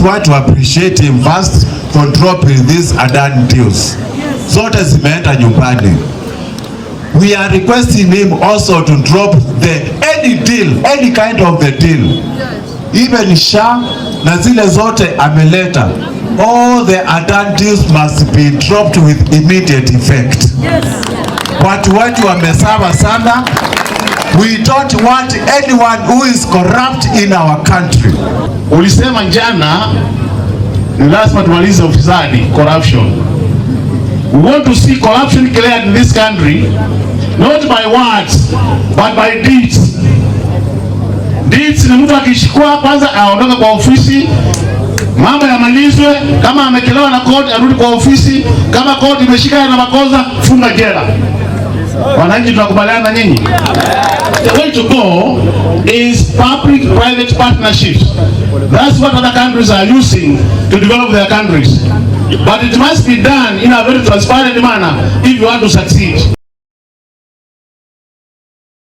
want to appreciate him first for dropping these Adan deals. Zote zimeenda nyumbani. We are requesting him also to drop any deal, any kind of the deal. Even SHA na zile zote ameleta. All the Adan deals must be dropped with immediate effect. Watu wamesaba sana. We don't want anyone who is corrupt in our country. Ulisema jana ni lazima tumalize ufisadi, corruption. We want to see corruption cleared in this country, not by words but by deeds. Deeds ni mtu akishikwa kwanza aondoke kwa ofisi, mambo yamalizwe. Kama amekelewa na kodi arudi kwa ofisi, kama kodi imeshika na makosa funga jela. Wananchi tunakubaliana na nyinyi? The way to go is public-private partnerships. That's what other countries are using to develop their countries. But it must be done in a very transparent manner if you want to succeed.